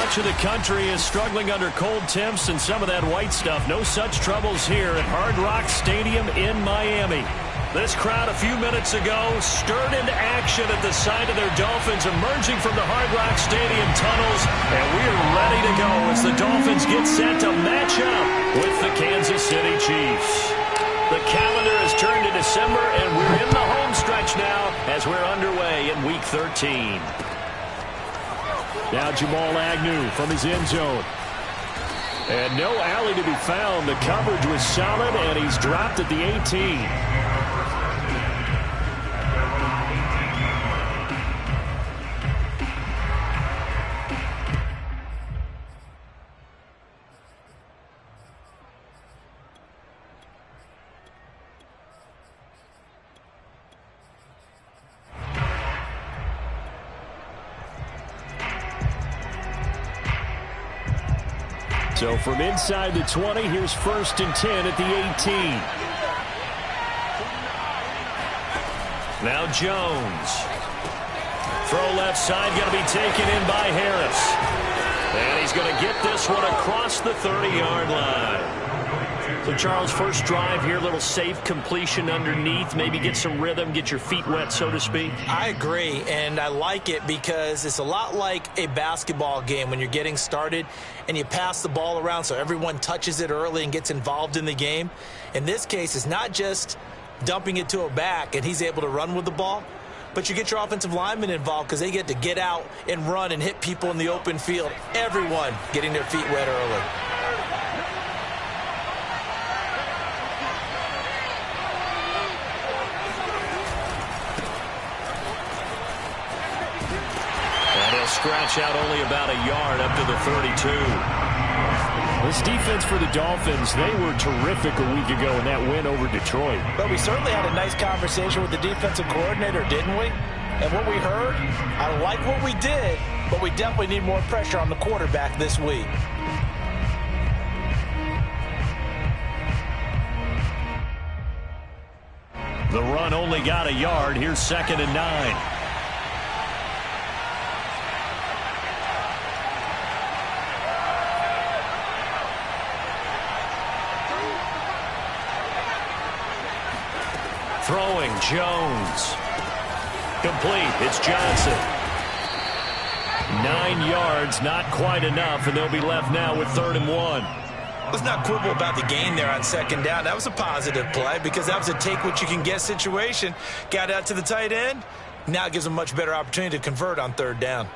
Much of the country is struggling under cold temps and some of that white stuff. No such troubles here at Hard Rock Stadium in Miami. This crowd a few minutes ago stirred into action at the side of their Dolphins emerging from the Hard Rock Stadium tunnels. And we're ready to go as the Dolphins get set to match up with the Kansas City Chiefs. The calendar has turned to December, and we're in the home stretch now as we're underway in Week 13. Now Jamal Agnew from his end zone. And no alley to be found. The coverage was solid, and he's dropped at the 18. So from inside the 20, here's 1st and 10 at the 18. Now Jones. Throw left side, going to be taken in by Harris. And he's going to get this one across the 30-yard line. So, Charles, first drive here, a little safe completion underneath. Maybe get some rhythm, get your feet wet, so to speak. I agree, and I like it because it's a lot like a basketball game when you're getting started and you pass the ball around so everyone touches it early and gets involved in the game. In this case, it's not just dumping it to a back and he's able to run with the ball, but you get your offensive linemen involved because they get to get out and run and hit people in the open field. Everyone getting their feet wet early. Scratch out only about a yard up to the 32. This defense for the Dolphins, they were terrific a week ago in that win over Detroit. But we certainly had a nice conversation with the defensive coordinator, didn't we? And what we heard, I like what we did, but we definitely need more pressure on the quarterback this week. The run only got a yard. Here's 2nd and 9. Throwing, Jones. Complete. It's Johnson. 9 yards, not quite enough, and they'll be left now with 3rd and 1. Let's not quibble about the gain there on 2nd down. That was a positive play because that was a take-what-you-can-get situation. Got out to the tight end. Now it gives them a much better opportunity to convert on 3rd down.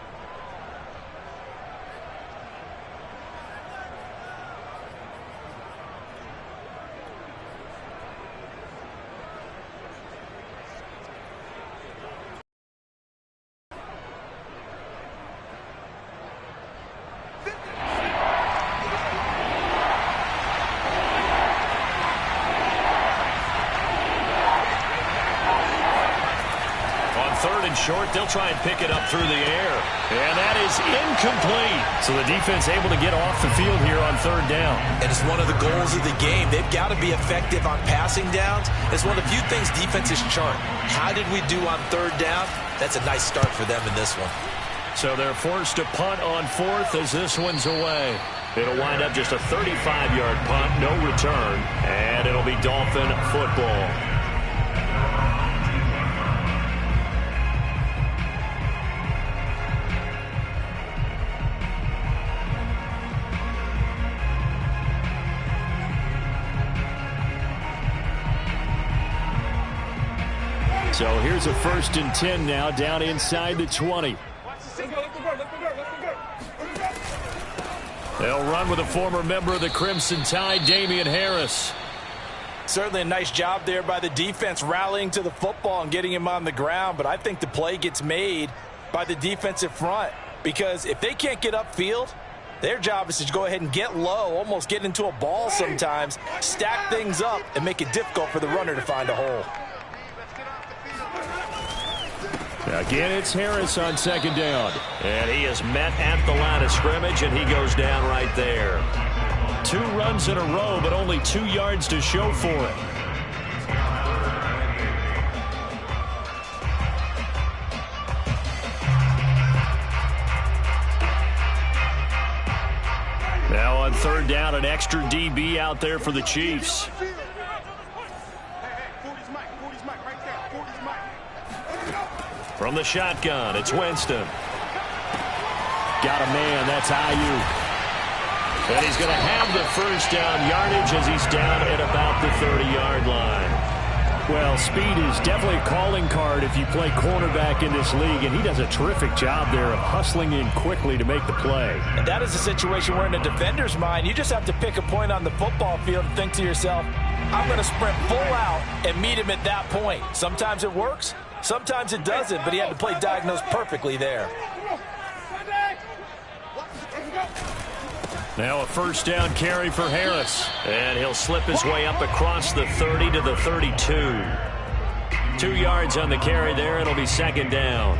Short, they'll try and pick it up through the air. And that is incomplete. So the defense able to get off the field here on 3rd down. And it's one of the goals of the game. They've got to be effective on passing downs. It's one of the few things defenses chart. How did we do on 3rd down? That's a nice start for them in this one. So they're forced to punt on 4th as this one's away. It'll wind up just a 35-yard punt, no return, and it'll be Dolphin football. So here's a 1st and 10 now down inside the 20. They'll run with a former member of the Crimson Tide, Damian Harris. Certainly a nice job there by the defense rallying to the football and getting him on the ground, but I think the play gets made by the defensive front because if they can't get upfield, their job is to go ahead and get low, almost get into a ball sometimes, stack things up, and make it difficult for the runner to find a hole. Again, it's Harris on 2nd down. And he is met at the line of scrimmage, and he goes down right there. 2 runs in a row, but only 2 yards to show for it. on third down, an extra DB out there for the Chiefs. From the shotgun, it's Winston. Got a man, that's Ayuk. And he's going to have the first down yardage as he's down at about the 30-yard line. Well, speed is definitely a calling card if you play cornerback in this league, and he does a terrific job there of hustling in quickly to make the play. And that is a situation where in a defender's mind, you just have to pick a point on the football field and think to yourself, I'm going to sprint full out and meet him at that point. Sometimes it works, sometimes it doesn't, but he had to play diagnose perfectly there. Now a first down carry for Harris. And he'll slip his way up across the 30 to the 32. 2 yards on the carry there. It'll be second down.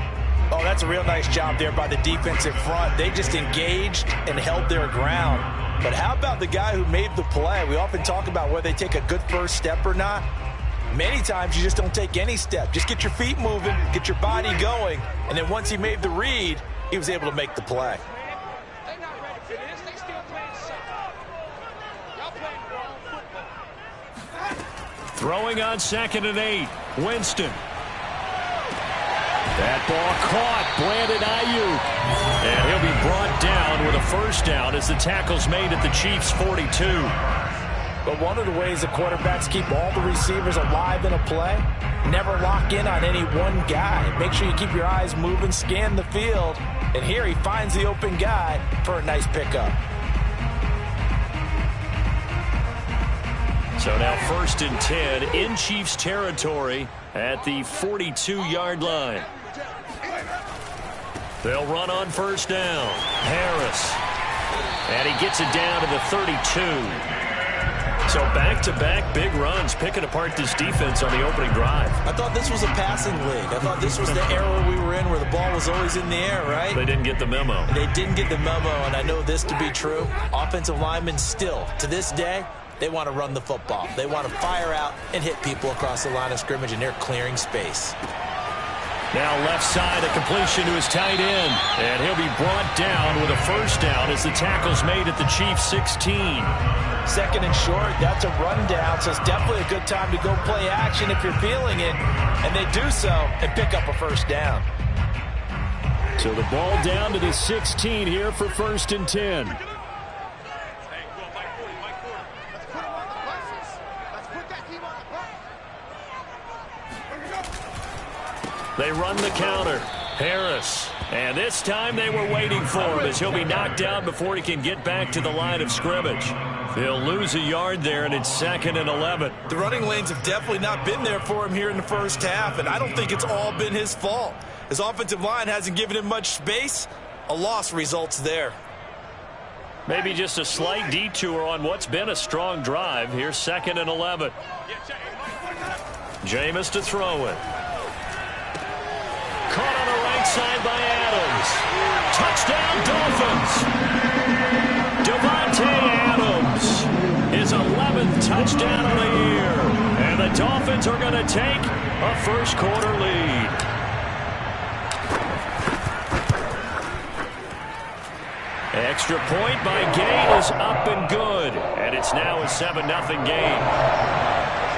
Oh, that's a real nice job there by the defensive front. They just engaged and held their ground. But how about the guy who made the play? We often talk about whether they take a good first step or not. Many times you just don't take any step. Just get your feet moving, get your body going. And then once he made the read, he was able to make the play. Throwing on 2nd and 8. Winston. That ball caught. Brandon Ayuk. And he'll be brought down with a first down as the tackle's made at the Chiefs' 42. But one of the ways the quarterbacks keep all the receivers alive in a play, never lock in on any one guy. Make sure you keep your eyes moving, scan the field. And here he finds the open guy for a nice pickup. So now 1st and 10 in Chiefs territory at the 42-yard line. They'll run on first down. Harris. And he gets it down to the 32. So back-to-back big runs picking apart this defense on the opening drive. I thought this was a passing league. I thought this was the era we were in where the ball was always in the air, right? They didn't get the memo. They didn't get the memo, and I know this to be true. Offensive linemen still, to this day, they want to run the football. They want to fire out and hit people across the line of scrimmage, and they're clearing space. Now left side, a completion to his tight end. And he'll be brought down with a first down as the tackle's made at the Chiefs' 16. 2nd and short, that's a rundown, so it's definitely a good time to go play action if you're feeling it. And they do so and pick up a first down. So the ball down to the 16 here for 1st and 10. They run the counter. Harris. And this time they were waiting for him as he'll be knocked down before he can get back to the line of scrimmage. He'll lose a yard there, and it's 2nd and 11. The running lanes have definitely not been there for him here in the first half, and I don't think it's all been his fault. His offensive line hasn't given him much space. A loss results there. Maybe just a slight detour on what's been a strong drive. Here's 2nd and 11. Jameis to throw it. Caught on the right side by Adams. Touchdown, Dolphins. Devontae Adams. His 11th touchdown of the year. And the Dolphins are going to take a first quarter lead. Extra point by Gay is up and good. And it's now a 7-0 game.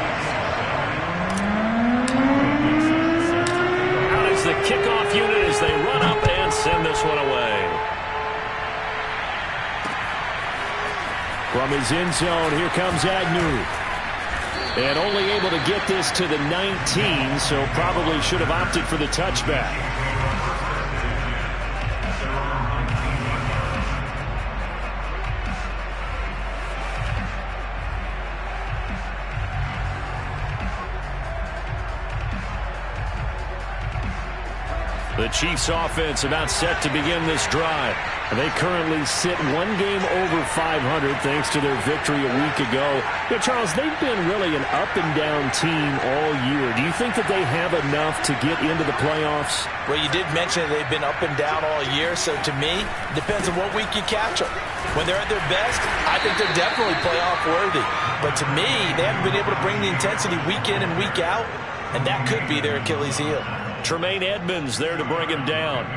The kickoff unit as they run up and send this one away. From his end zone, here comes Agnew. And only able to get this to the 19, so probably should have opted for the touchback. The Chiefs offense about set to begin this drive. They currently sit one game over 500 thanks to their victory a week ago. You know, Charles, they've been really an up-and-down team all year. Do you think that they have enough to get into the playoffs? Well, you did mention that they've been up and down all year, so to me, it depends on what week you catch them. When they're at their best, I think they're definitely playoff worthy. But to me, they haven't been able to bring the intensity week in and week out, and that could be their Achilles heel. Tremaine Edmonds there to bring him down.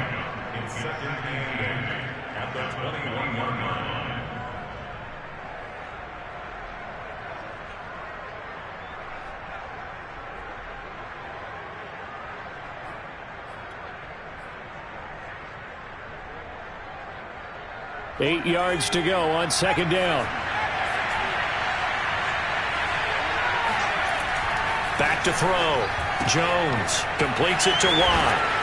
8 yards to go on second down. Back to throw. Jones completes it to Watt.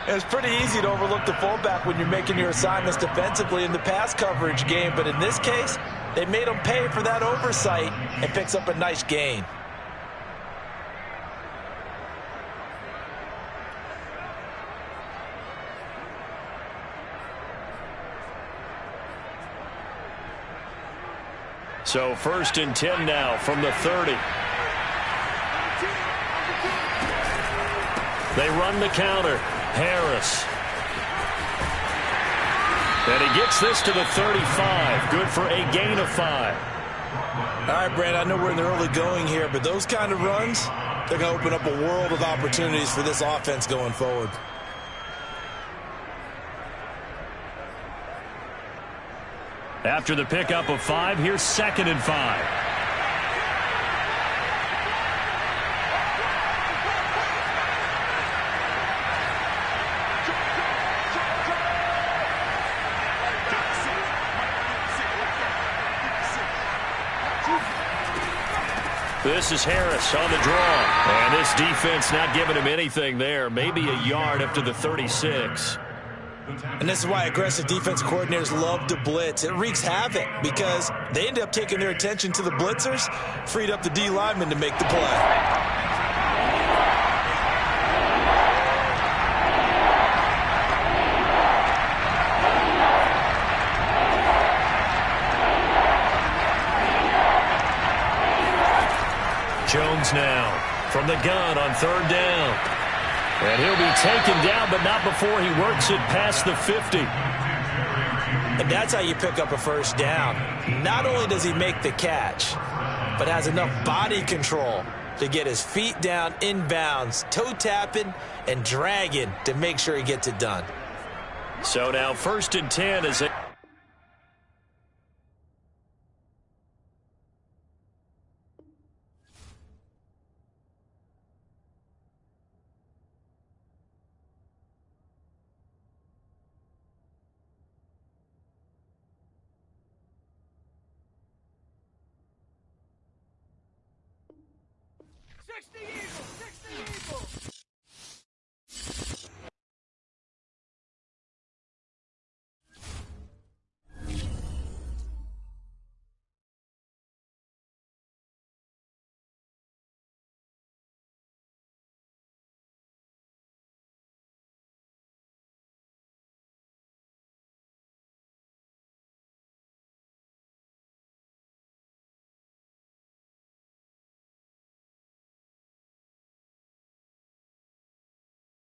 It's pretty easy to overlook the fullback when you're making your assignments defensively in the pass coverage game, but in this case, they made him pay for that oversight and picks up a nice gain. So 1st and 10 now from the 30. They run the counter. Harris. And he gets this to the 35. Good for a gain of 5. All right, Brad, I know we're in the early going here, but those kind of runs, they're going to open up a world of opportunities for this offense going forward. After the pickup of 5, here's 2nd and 5. This is Harris on the draw. And this defense not giving him anything there. Maybe a yard up to the 36. And this is why aggressive defense coordinators love to blitz. It wreaks havoc because they end up taking their attention to the blitzers, freed up the D lineman to make the play. Jones now from the gun on 3rd down. And he'll be taken down, but not before he works it past the 50. And that's how you pick up a 1st down. Not only does he make the catch, but has enough body control to get his feet down inbounds, toe tapping and dragging to make sure he gets it done. So now 1st and 10 is it.